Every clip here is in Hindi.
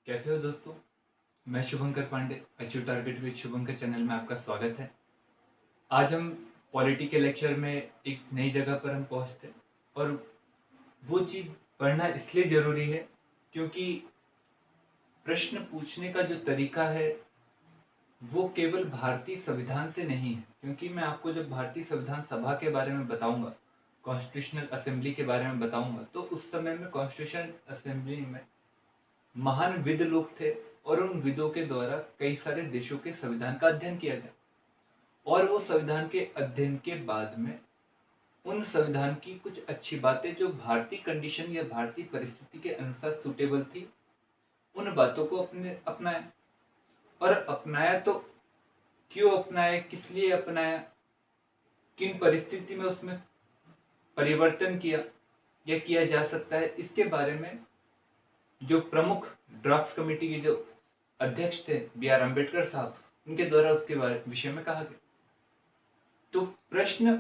कैसे हो दोस्तों। मैं Shubhankar Pandey achieve target with Shubhankar channel में आपका स्वागत है। आज हम पॉलिटी के लेक्चर में एक नई जगह पर हम पहुंचते हैं और वो चीज़ पढ़ना इसलिए ज़रूरी है क्योंकि प्रश्न पूछने का जो तरीका है वो केवल भारतीय संविधान से नहीं है। क्योंकि मैं आपको जब भारतीय संविधान सभा के बारे में बताऊंगा, कॉन्स्टिट्यूशनल असेंबली के बारे में बताऊंगा, तो उस समय में कॉन्स्टिट्यूशन असेंबली में महान विद लोग थे और उन विदों के द्वारा कई सारे देशों के संविधान का अध्ययन किया गया और वो संविधान के अध्ययन के बाद में उन संविधान की कुछ अच्छी बातें जो भारतीय कंडीशन या भारतीय परिस्थिति के अनुसार सुटेबल थी, उन बातों को अपने अपनाया। और अपनाया तो क्यों अपनाया, किस लिए अपनाया, किन परिस्थिति में उसमें परिवर्तन किया या किया जा सकता है, इसके बारे में जो प्रमुख ड्राफ्ट कमेटी के जो अध्यक्ष थे B.R. अम्बेडकर साहब, उनके द्वारा उसके विषय में कहा गया। तो प्रश्न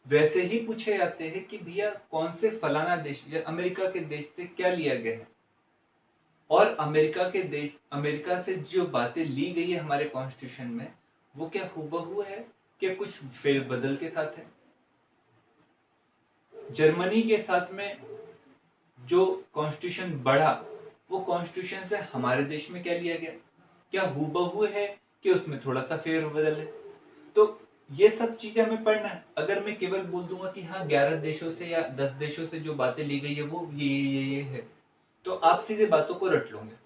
वैसे ही पूछे जाते हैं कि भैया कौन से फलाना देश या अमेरिका के देश से क्या लिया गया है, और अमेरिका से जो बातें ली गई है हमारे कॉन्स्टिट्यूशन में, वो क्या हूबहू है, क्या कुछ फेरबदल के साथ है। जर्मनी के साथ में जो कॉन्स्टिट्यूशन बढ़ा, वो कॉन्स्टिट्यूशन से हमारे देश में क्या लिया गया, क्या हूबहू है कि उसमें थोड़ा सा फेरबदल है। तो ये सब चीजें हमें पढ़ना है। अगर मैं केवल बोल दूंगा कि हाँ 11 देशों से या 10 देशों से जो बातें ली गई है वो ये है, तो आप सीधे बातों को रट लोगे।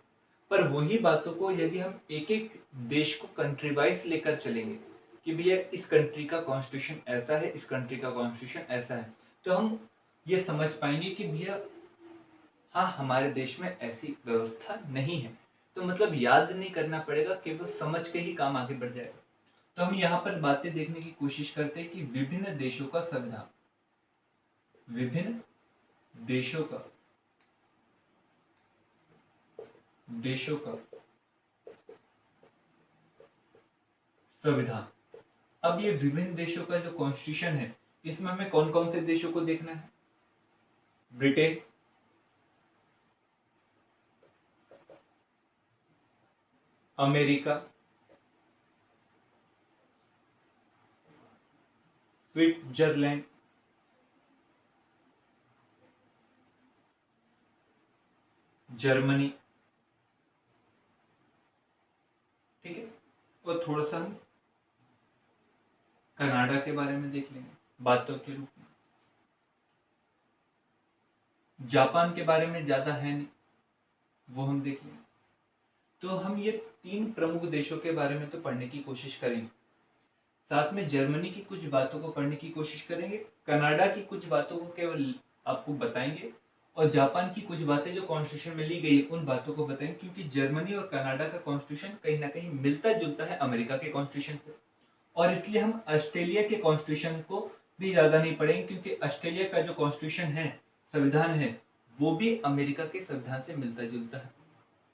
पर वही बातों को यदि हम एक एक देश को कंट्री वाइज लेकर चलेंगे कि भैया इस कंट्री का कॉन्स्टिट्यूशन ऐसा है, इस कंट्री का कॉन्स्टिट्यूशन ऐसा है, तो हम ये समझ पाएंगे कि भैया हाँ हमारे देश में ऐसी व्यवस्था नहीं है। तो मतलब याद नहीं करना पड़ेगा, केवल समझ के ही काम आगे बढ़ जाएगा। तो हम यहाँ पर बातें देखने की कोशिश करते हैं कि विभिन्न देशों का संविधान, विभिन्न देशों का संविधान। अब ये विभिन्न देशों का जो कॉन्स्टिट्यूशन है, इसमें हमें कौन कौन से देशों को देखना है। ब्रिटेन, अमेरिका, स्विट्जरलैंड, जर्मनी, ठीक है। और थोड़ा सा हम कनाडा के बारे में देख लेंगे बातों के रूप में। जापान के बारे में ज्यादा है नहीं, वो हम देख लेंगे। तो हम ये 3 प्रमुख देशों के बारे में तो पढ़ने की कोशिश करेंगे, साथ में जर्मनी की कुछ बातों को पढ़ने की कोशिश करेंगे, कनाडा की कुछ बातों को केवल आपको बताएंगे, और जापान की कुछ बातें जो कॉन्स्टिट्यूशन में ली गई है उन बातों को बताएंगे। क्योंकि जर्मनी और कनाडा का कॉन्स्टिट्यूशन कहीं ना कहीं मिलता जुलता है अमेरिका के कॉन्स्टिट्यूशन से, और इसलिए हम ऑस्ट्रेलिया के कॉन्स्टिट्यूशन को भी ज्यादा नहीं पढ़ेंगे, क्योंकि ऑस्ट्रेलिया का जो कॉन्स्टिट्यूशन है, संविधान है, वो भी अमेरिका के संविधान से मिलता जुलता है।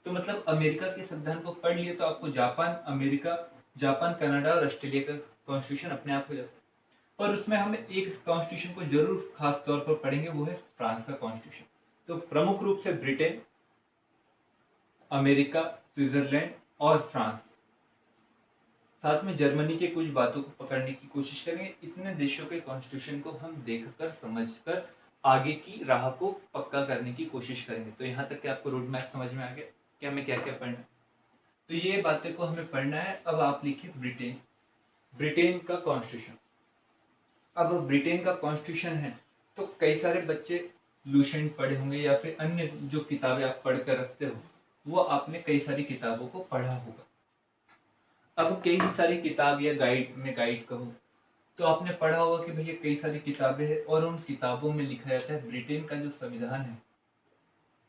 तो मतलब अमेरिका के संविधान को पढ़ लिए तो आपको जापान, कनाडा और ऑस्ट्रेलिया का कॉन्स्टिट्यूशन अपने आप हो जाता है। पर उसमें हम एक कॉन्स्टिट्यूशन को जरूर खास तौर पर पढ़ेंगे, वो है फ्रांस का कॉन्स्टिट्यूशन। तो प्रमुख रूप से ब्रिटेन, अमेरिका, स्विट्जरलैंड और फ्रांस, साथ में जर्मनी के कुछ बातों को पकड़ने की कोशिश करेंगे। इतने देशों के कॉन्स्टिट्यूशन को हम देखकर समझकर आगे की राह को पक्का करने की कोशिश करेंगे। तो यहाँ तक कि आपको रोड मैप समझ में आ गया कि हमें क्या क्या पढ़ना है। तो ये बातें को हमें पढ़ना है। अब आप लिखिए ब्रिटेन का कॉन्स्टिट्यूशन। अब ब्रिटेन का कॉन्स्टिट्यूशन है तो कई सारे बच्चे लूसेंट पढ़े होंगे या फिर अन्य जो किताबें आप पढ़ कर रखते हो, वो आपने कई सारी किताबों को पढ़ा होगा। अब कई सारी किताब या गाइड कहूँ तो आपने पढ़ा होगा कि भैया कई सारी किताबें हैं और उन किताबों में लिखा जाता है ब्रिटेन का जो संविधान है,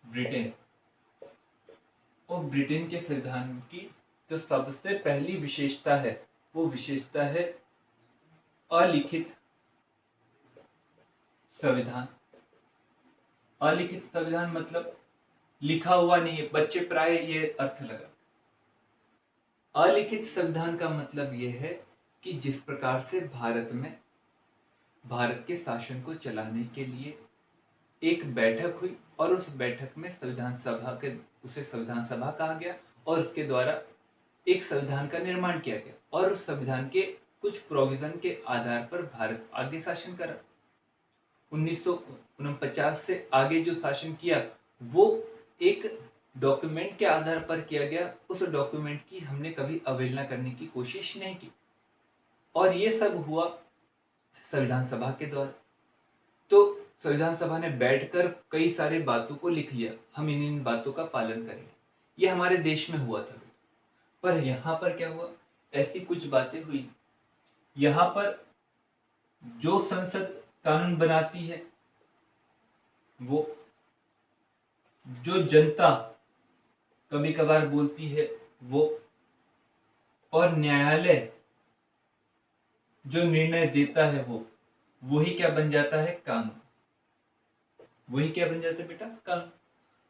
ब्रिटेन और ब्रिटेन के संविधान की जो सबसे पहली विशेषता है, वो विशेषता है अलिखित संविधान। अलिखित संविधान मतलब लिखा हुआ नहीं है। बच्चे प्राय ये अर्थ लगा, अलिखित संविधान का मतलब यह है कि जिस प्रकार से भारत के शासन को चलाने के लिए एक बैठक हुई और उस बैठक में उसे संविधान सभा कहा गया और उसके द्वारा एक संविधान का निर्माण किया गया और उस संविधान के कुछ प्रोविजन के आधार पर भारत आगे शासन करा। 1949 से आगे जो शासन किया वो एक डॉक्यूमेंट के आधार पर किया गया। उस डॉक्यूमेंट की हमने कभी अवहेलना करने की कोशिश नहीं की और ये सब हुआ संविधान सभा के द्वारा। तो संविधान सभा ने बैठकर कई सारे बातों को लिख लिया, हम इन बातों का पालन करेंगे। ये हमारे देश में हुआ था। पर यहाँ पर क्या हुआ, ऐसी कुछ बातें हुई। यहाँ पर जो संसद कानून बनाती है वो जो जनता कभी कभार बोलती है वो, और न्यायालय जो निर्णय देता है वो, वही क्या बन जाता है, कानून। वही क्या बन जाता है बेटा, कानून।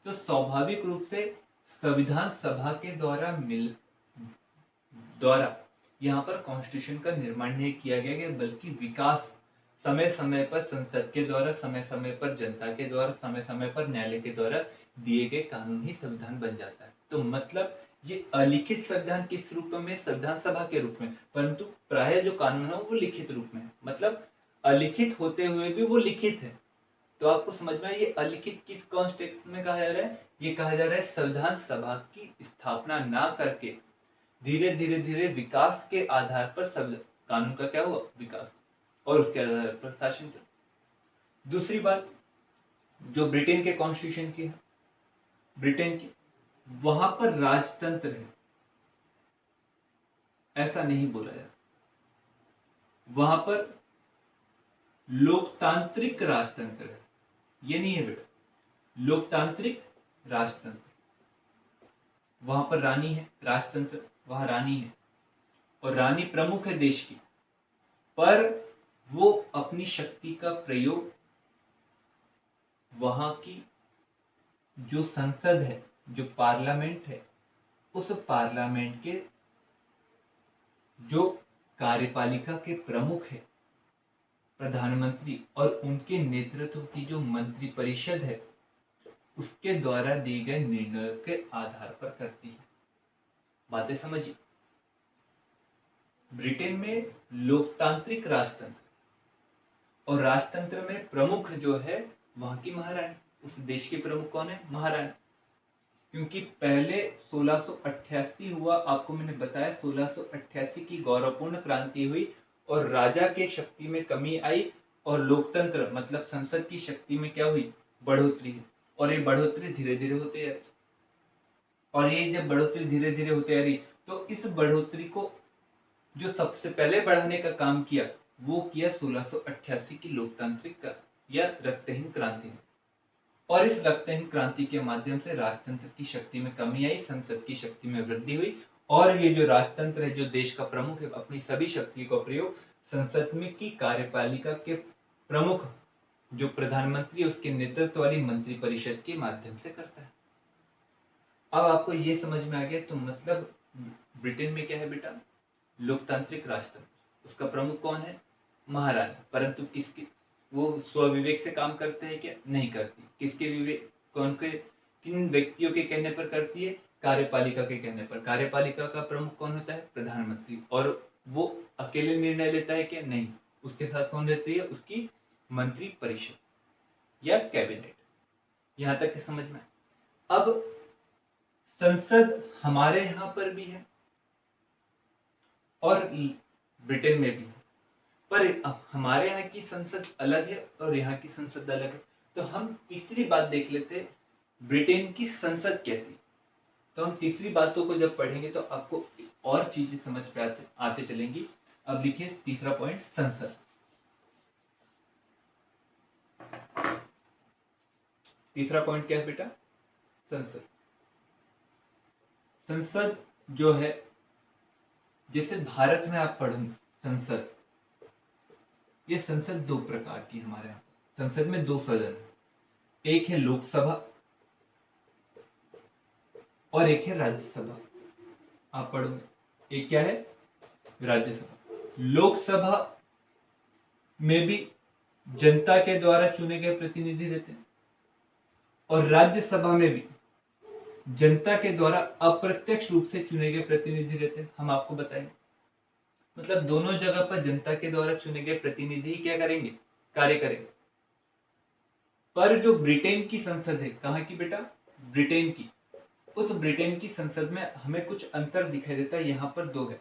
तो स्वाभाविक रूप से संविधान सभा के द्वारा यहाँ पर कॉन्स्टिट्यूशन का निर्माण नहीं किया गया, बल्कि विकास समय समय पर संसद के द्वारा, समय समय पर जनता के द्वारा, समय समय पर न्यायालय के द्वारा दिए गए कानून ही संविधान बन जाता है। तो मतलब ये अलिखित संविधान किस रूप में, संविधान सभा के रूप में, परंतु प्राय जो कानून है वो लिखित रूप में है। मतलब अलिखित होते हुए भी वो लिखित है। तो आपको समझ में ये अलिखित किस कॉन्टेक्स्ट में कहा जा रहा है, ये कहा जा रहा है संविधान सभा की स्थापना ना करके धीरे धीरे विकास के आधार पर कानून का क्या हुआ, विकास, और उसके आधार पर शासन चला। दूसरी बात जो ब्रिटेन के कॉन्स्टिट्यूशन की है, ब्रिटेन की, वहां पर राजतंत्र है ऐसा नहीं बोला जाता, वहां पर लोकतांत्रिक राजतंत्र है। ये नहीं है बेटा, लोकतांत्रिक राजतंत्र। वहां पर रानी है, राजतंत्र, वहां रानी है और रानी प्रमुख है देश की, पर वो अपनी शक्ति का प्रयोग वहां की जो संसद है, जो पार्लियामेंट है, उस पार्लियामेंट के जो कार्यपालिका के प्रमुख है, प्रधानमंत्री, और उनके नेतृत्व की जो मंत्री परिषद है, उसके द्वारा दिए गए निर्णय के आधार पर करती है। बातें समझिए। ब्रिटेन में लोकतांत्रिक राजतंत्र, और राजतंत्र में प्रमुख जो है वहां की महारानी। उस देश के प्रमुख कौन है, महारानी। क्योंकि पहले 1688 हुआ, आपको मैंने बताया 1688 की गौरवपूर्ण क्रांति हुई और राजा के शक्ति में कमी आई और लोकतंत्र मतलब संसद की शक्ति में क्या हुई, बढ़ोतरी हुई। और ये बढ़ोतरी धीरे धीरे होते आई, और ये जब बढ़ोतरी धीरे धीरे होते आ रही, तो इस बढ़ोतरी को जो सबसे पहले बढ़ाने का काम किया वो किया 1688 की लोकतांत्रिक या रक्तहीन क्रांति ने। और इस रक्तहीन क्रांति के माध्यम से राजतंत्र की शक्ति में कमी आई, संसद की शक्ति में वृद्धि हुई, और ये जो राजतंत्र है, जो देश का प्रमुख है, अपनी सभी शक्ति का प्रयोग संसद में की कार्यपालिका के प्रमुख जो प्रधानमंत्री उसके नेतृत्व वाली मंत्री परिषद के माध्यम से करता है। अब आपको ये समझ में आ गया। तो मतलब ब्रिटेन में क्या है बेटा, लोकतांत्रिक राजतंत्र, उसका प्रमुख कौन है, महारानी। परंतु किसकी, वो स्वविवेक से काम करते हैं क्या, नहीं करती। किसके विवेक, कौन के, किन व्यक्तियों के कहने पर करती है, कार्यपालिका के कहने पर। कार्यपालिका का प्रमुख कौन होता है, प्रधानमंत्री, और वो अकेले निर्णय लेता है क्या, नहीं, उसके साथ कौन रहती है, उसकी मंत्री परिषद या कैबिनेट। यहां तक के समझ में। अब संसद हमारे यहां पर भी है और ब्रिटेन में भी है, पर हमारे यहाँ की संसद अलग है और यहाँ की संसद अलग है। तो हम तीसरी बात देख लेते हैं, ब्रिटेन की संसद कैसी। तो हम तीसरी बातों को जब पढ़ेंगे तो आपको और चीजें समझ पे आते चलेंगी। अब लिखिए तीसरा पॉइंट, संसद। तीसरा पॉइंट क्या है बेटा, संसद। संसद जो है, जैसे भारत में आप पढ़ेंगे संसद, ये संसद दो प्रकार की हमारे यहाँ। संसद में दो सदन है, एक है लोकसभा और एक है राज्यसभा। आप पढ़ोगे, एक क्या है, राज्यसभा। लोकसभा में भी जनता के द्वारा चुने गए प्रतिनिधि रहते हैं, और राज्यसभा में भी जनता के द्वारा अप्रत्यक्ष रूप से चुने गए प्रतिनिधि रहते हैं। हम आपको बताएंगे, मतलब दोनों जगह पर जनता के द्वारा चुने गए प्रतिनिधि क्या करेंगे, कार्य करेंगे। पर जो ब्रिटेन की संसद है, कहाँ की बेटा, ब्रिटेन की, उस ब्रिटेन की संसद में हमें कुछ अंतर दिखाई देता है। यहां पर दो है,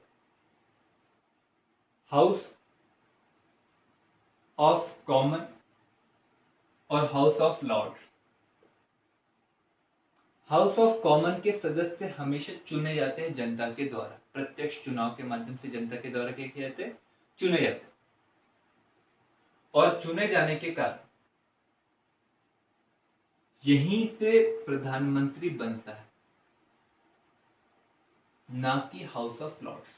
हाउस ऑफ कॉमन और house of lords. House of common के सदस्य हमेशा चुने जाते हैं जनता के द्वारा, प्रत्यक्ष चुनाव के माध्यम से जनता के द्वारा क्या किए जाते हैं, चुने जाते हैं। और चुने जाने के कारण यहीं से प्रधानमंत्री बनता है, ना कि हाउस ऑफ लॉर्ड्स।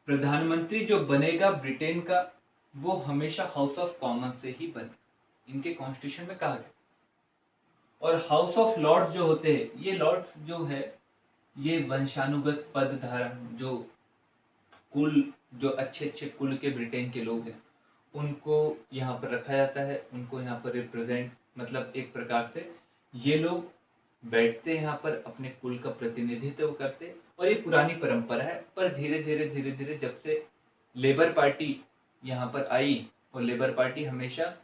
प्रधानमंत्री जो बनेगा ब्रिटेन का, वो हमेशा हाउस ऑफ कॉमन से ही बने, इनके कॉन्स्टिट्यूशन में कहा गया। और हाउस ऑफ लॉर्ड्स जो होते हैं, ये लॉर्ड्स जो है, ये वंशानुगत पद धारण, जो कुल, जो अच्छे अच्छे कुल के ब्रिटेन के लोग हैं, उनको यहाँ पर रखा जाता है, उनको यहाँ पर रिप्रेजेंट, मतलब एक प्रकार से ये लोग बैठते हैं यहाँ पर, अपने कुल का प्रतिनिधित्व करते। और ये पुरानी परंपरा है, पर धीरे धीरे जब से लेबर पार्टी यहाँ पर आई, और लेबर पार्टी हमेशा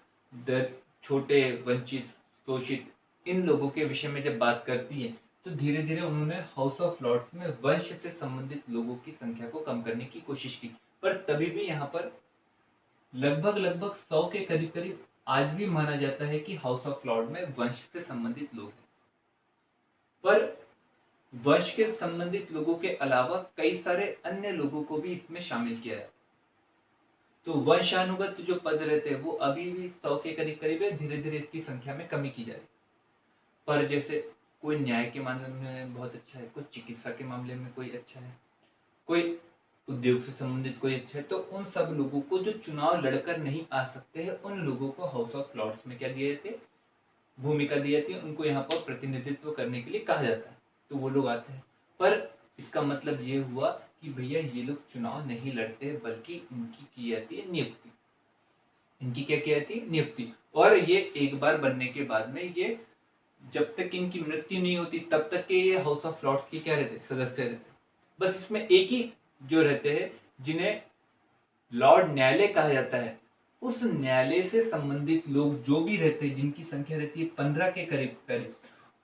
छोटे, वंचित, शोषित इन लोगों के विषय में जब बात करती है, तो धीरे धीरे उन्होंने हाउस ऑफ लॉर्ड्स में वंश से संबंधित लोगों की संख्या को कम करने की कोशिश की। पर तभी भी यहाँ पर लगभग 100 के करीब करीब आज भी माना जाता है कि हाउस ऑफ लॉर्ड में वंश से संबंधित लोग हैं। पर वंश के संबंधित लोगों के अलावा कई सारे अन्य लोगों को भी इसमें शामिल किया है। तो वंशानुगत जो पद रहते हैं वो अभी भी 100 के करीब करीब है, धीरे धीरे इसकी संख्या में कमी की जा रही है। पर जैसे कोई न्याय के मामले में बहुत अच्छा है, कोई चिकित्सा के मामले में कोई अच्छा है, कोई उद्योग से संबंधित कोई अच्छा है, तो उन सब लोगों को जो चुनाव लड़कर नहीं आ सकते हैं, उन लोगों को हाउस ऑफ लॉर्ड्स में क्या दिए जाते, भूमिका दी जाती है, उनको यहाँ पर प्रतिनिधित्व करने के लिए कहा जाता है, तो वो लोग आते हैं। पर इसका मतलब ये हुआ कि भैया ये लोग चुनाव नहीं लड़ते, बल्कि इनकी की जाती है नियुक्ति। इनकी क्या की जाती है, नियुक्ति। और ये एक बार बनने के बाद में ये जब तक इनकी मृत्यु नहीं होती तब तक के ये हाउस ऑफ लॉर्ड्स के क्या रहते, सदस्य रहते। बस इसमें एक ही जो रहते हैं, जिन्हें लॉर्ड न्यायालय कहा जाता है, उस न्यायालय से संबंधित लोग जो भी रहते हैं, जिनकी संख्या रहती है 15 के करीब करीब,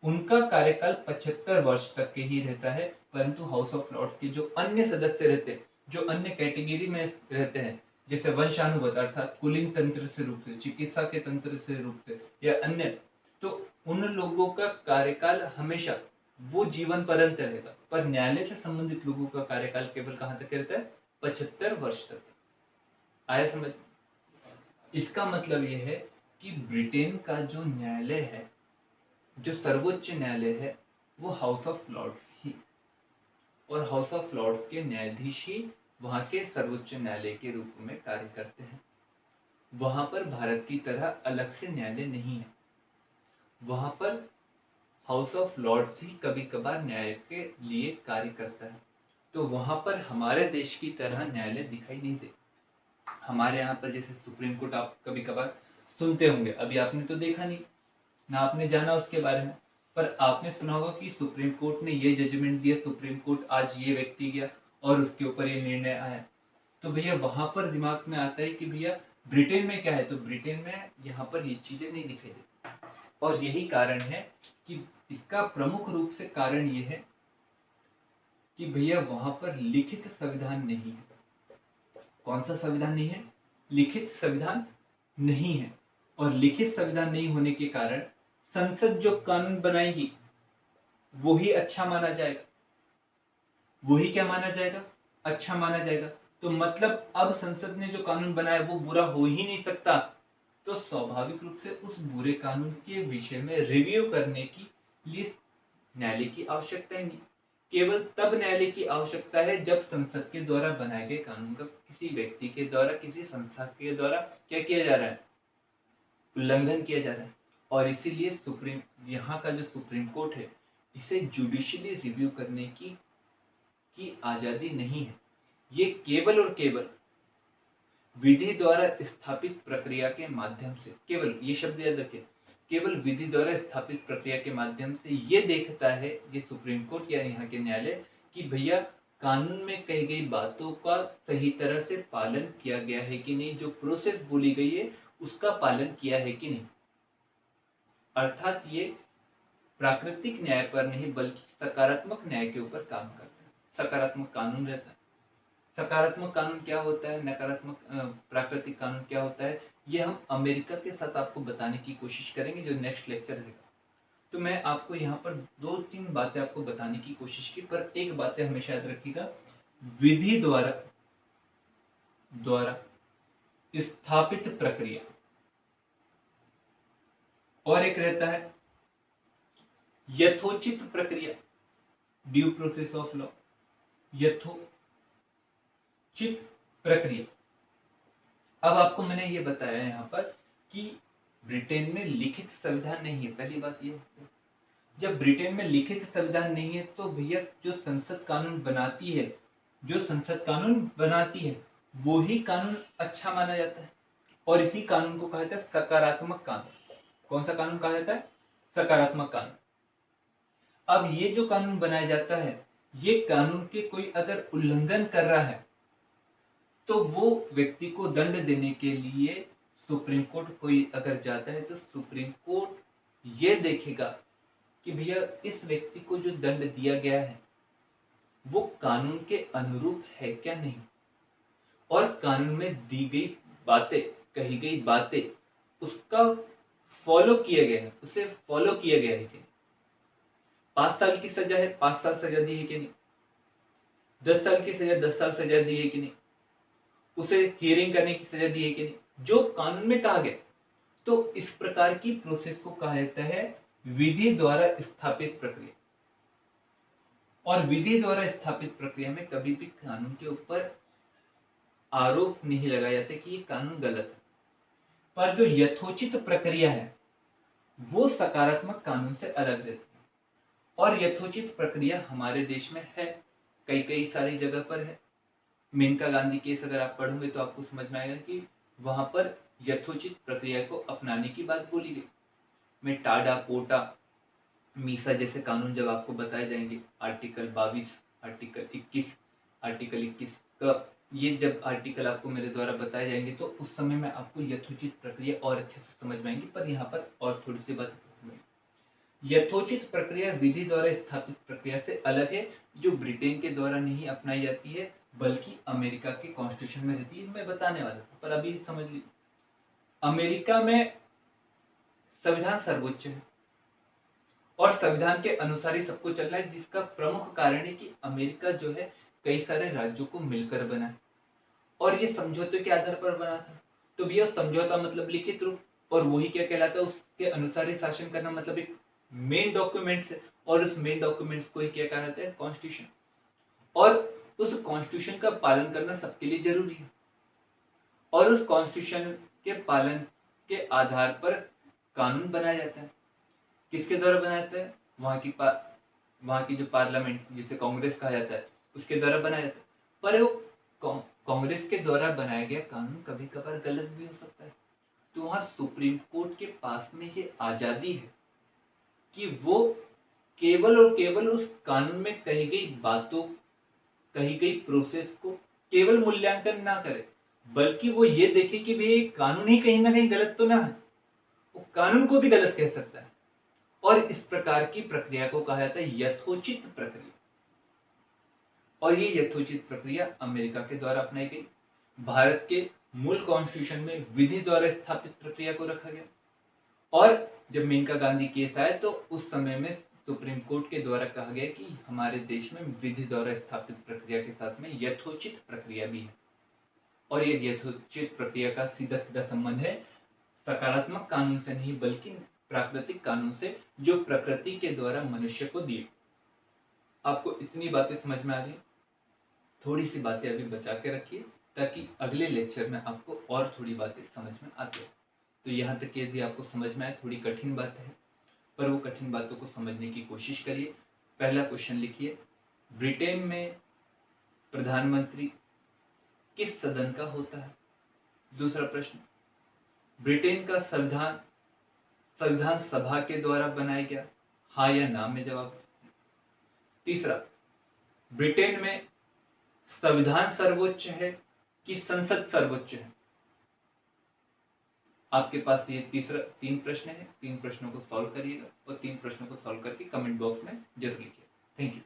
उनका कार्यकाल 75 वर्ष तक के ही रहता है। परंतु हाउस ऑफ लॉर्ड्स के जो अन्य सदस्य रहते हैं, जो अन्य कैटेगरी में रहते हैं, जैसे वंशानुगत अर्थात कुलीन तंत्र से रूप से, चिकित्सा के तंत्र से रूप से, या अन्य, तो उन लोगों का कार्यकाल हमेशा वो जीवन पर्यंत रहेगा। पर न्यायालय से संबंधित लोगों का कार्यकाल केवल कहां तक रहता है, 75 वर्ष तक। आया समझ। इसका मतलब यह है कि ब्रिटेन का जो न्यायालय है, जो सर्वोच्च न्यायालय है, वो हाउस ऑफ लॉर्ड्स ही, और हाउस ऑफ लॉर्ड्स के न्यायाधीश ही वहां के सर्वोच्च न्यायालय के रूप में कार्य करते हैं। वहां पर भारत की तरह अलग से न्यायालय नहीं है, वहां पर हाउस ऑफ लॉर्ड्स ही कभी कभार न्याय के लिए कार्य करता है। तो वहां पर हमारे देश की तरह न्यायालय दिखाई नहीं देता। हमारे यहाँ पर जैसे सुप्रीम कोर्ट आप कभी कभार सुनते होंगे, अभी आपने तो देखा नहीं ना, आपने जाना उसके बारे में, पर आपने सुना होगा कि सुप्रीम कोर्ट ने ये जजमेंट दिया, सुप्रीम कोर्ट आज ये व्यक्ति गया और उसके ऊपर ये निर्णय आया। तो भैया वहां पर दिमाग में आता है कि भैया ब्रिटेन में क्या है, तो ब्रिटेन में यहाँ पर ये चीजें नहीं दिखाई देती। और यही कारण है कि इसका प्रमुख रूप से कारण ये है कि भैया वहां पर लिखित संविधान नहीं है। कौन सा संविधान नहीं है, लिखित संविधान नहीं है। और लिखित संविधान नहीं होने के कारण संसद जो कानून बनाएगी वही अच्छा माना जाएगा, वही क्या माना जाएगा, अच्छा माना जाएगा। तो मतलब अब संसद ने जो कानून बनाया वो बुरा हो ही नहीं सकता, तो स्वाभाविक रूप से उस बुरे कानून के विषय में रिव्यू करने की लिए न्यायालय की आवश्यकता ही नहीं। केवल तब न्यायालय की आवश्यकता है जब संसद के द्वारा बनाए गए कानून का किसी व्यक्ति के द्वारा, किसी संस्था के द्वारा क्या किया जा रहा है, उल्लंघन किया जा रहा है। और इसीलिए यहाँ का जो सुप्रीम कोर्ट है, इसे जुडिशियली रिव्यू करने की आजादी नहीं है। ये केवल और केवल विधि द्वारा स्थापित प्रक्रिया के माध्यम से, केवल ये शब्द याद रखें, केवल विधि द्वारा स्थापित प्रक्रिया के माध्यम से ये देखता है, ये सुप्रीम कोर्ट या यहाँ के न्यायालय, कि भैया कानून में कही गई बातों का सही तरह से पालन किया गया है कि नहीं, जो प्रोसेस बोली गई है उसका पालन किया है कि नहीं। अर्थात ये प्राकृतिक न्याय पर नहीं बल्कि सकारात्मक न्याय के ऊपर काम करता है। सकारात्मक कानून रहता है। सकारात्मक कानून क्या होता है, नकारात्मक प्राकृतिक कानून क्या होता है, ये हम अमेरिका के साथ आपको बताने की कोशिश करेंगे जो नेक्स्ट लेक्चर देगा। तो मैं आपको यहाँ पर 2-3 बातें आपको बताने की कोशिश की, पर एक बात हमेशा याद रखिएगा, विधि द्वारा स्थापित प्रक्रिया, और एक रहता है यथोचित प्रक्रिया, ड्यू प्रोसेस ऑफ लॉ, यथोचित प्रक्रिया। अब आपको मैंने ये बताया यहाँ पर कि ब्रिटेन में लिखित संविधान नहीं है। पहली बात ये, जब ब्रिटेन में लिखित संविधान नहीं है तो भैया जो संसद कानून बनाती है वो ही कानून अच्छा माना जाता है, और इसी कानून को कहा जाता है सकारात्मक कानून। कौन सा कानून कहा जाता है? सकारात्मक कानून। अब ये जो कानून बनाया जाता है, ये कानून के कोई अगर उल्लंघन कर रहा है तो वो व्यक्ति को दंड देने के लिए सुप्रीम कोर्ट कोई अगर जाता है तो सुप्रीम कोर्ट ये देखेगा कि भैया इस व्यक्ति को जो दंड दिया गया है वो कानून के अनुरूप है क्या नहीं, और कानून में दी गई बातें, कही गई बातें, उसका फॉलो किया गया है, उसे फॉलो किया गया है कि नहीं। 5 साल की सजा है, 5 साल सजा दी है कि नहीं, 10 साल की सजा 10 साल सजा दी है कि नहीं, उसे हियरिंग करने की सजा दी है कि नहीं, जो कानून में कहा गया। तो इस प्रकार की प्रोसेस को कहा जाता है विधि द्वारा स्थापित प्रक्रिया। और विधि द्वारा स्थापित प्रक्रिया में कभी भी कानून के ऊपर आरोप नहीं लगाया जाता कि ये कानून गलत है, पर जो यथोचित प्रक्रिया है वो सकारात्मक कानून से अलग रहती है। और यथोचित प्रक्रिया हमारे देश में है, कई सारी जगह पर है। मेनका गांधी केस अगर आप पढ़ोगे तो आपको समझ में आएगा कि वहां पर यथोचित प्रक्रिया को अपनाने की बात बोली गई। में टाडा, पोटा, मीसा जैसे कानून जब आपको बताए जाएंगे, आर्टिकल 22, आर्टिकल 21, आर्टिकल 21 का ये जब आर्टिकल आपको मेरे द्वारा बताए जाएंगे तो उस समय में आपको यथोचित प्रक्रिया और अच्छे से समझ में आएंगी। पर यहाँ पर और थोड़ी सी बात समझ, यथोचित प्रक्रिया विधि द्वारा स्थापित प्रक्रिया से अलग है, जो ब्रिटेन के द्वारा नहीं अपनाई जाती है बल्कि अमेरिका के कॉन्स्टिट्यूशन में रहती है। मैं बताने वाला था पर अभी समझ लीजिए, अमेरिका में संविधान सर्वोच्च है और संविधान के अनुसार ही सबको चलना है, जिसका प्रमुख कारण है कि अमेरिका जो है कई सारे राज्यों को मिलकर बना है और ये समझौते के आधार पर बना था। तो भैया समझौता मतलब लिखित रूप, और वही क्या कहलाता है, उसके अनुसार ही शासन करना, मतलब एक मेन डॉक्यूमेंट्स है और उस मेन डॉक्यूमेंट्स को ही क्या कहा जाता है, कॉन्स्टिट्यूशन। और उस कॉन्स्टिट्यूशन का पालन करना सबके लिए जरूरी है, और उस कॉन्स्टिट्यूशन के पालन के आधार पर कानून बनाया जाता है। किसके द्वारा बनाया जाता है? वहाँ की जो पार्लियामेंट, जिसे कांग्रेस कहा जाता है, उसके द्वारा बनाया जाता है। पर वो कांग्रेस के द्वारा बनाया गया कानून कभी कभार गलत भी हो सकता है। तो वहाँ सुप्रीम कोर्ट के पास में ये आजादी है कि वो केवल और केवल उस कानून में कही गई बातों, कही गई प्रोसेस को केवल मूल्यांकन ना करे, बल्कि वो ये देखे कि भाई कानून ही कहीं ना कहीं गलत तो ना है, वो कानून को भी गलत कह सकता है। और इस प्रकार की प्रक्रिया को कहा जाता है यथोचित प्रक्रिया, और ये यथोचित प्रक्रिया अमेरिका के द्वारा अपनाई गई। भारत के मूल कॉन्स्टिट्यूशन में विधि द्वारा स्थापित प्रक्रिया को रखा गया, और जब मेनका गांधी केस आया तो उस समय में सुप्रीम कोर्ट के द्वारा कहा गया कि हमारे देश में विधि द्वारा स्थापित प्रक्रिया के साथ में यथोचित प्रक्रिया भी है, और ये यथोचित प्रक्रिया का सीधा सीधा संबंध है सकारात्मक कानून से नहीं बल्कि प्राकृतिक कानून से, जो प्रकृति के द्वारा मनुष्य को दिए। आपको इतनी बातें समझ में आ रही, थोड़ी सी बातें अभी बचा के रखिए ताकि अगले लेक्चर में आपको और थोड़ी बातें समझ में आती है। तो यहाँ तक यदि आपको समझ में आए, थोड़ी कठिन बात है पर वो कठिन बातों को समझने की कोशिश करिए। पहला क्वेश्चन लिखिए, ब्रिटेन में प्रधानमंत्री किस सदन का होता है? दूसरा प्रश्न, ब्रिटेन का संविधान संविधान सभा के द्वारा बनाया गया? हाँ या ना में जवाब। तीसरा, ब्रिटेन में संविधान सर्वोच्च है कि संसद सर्वोच्च है? आपके पास ये तीन प्रश्न है। तीन प्रश्नों को सॉल्व करिएगा और तीन प्रश्नों को सॉल्व करके कमेंट बॉक्स में जरूर लिखिए। Thank you.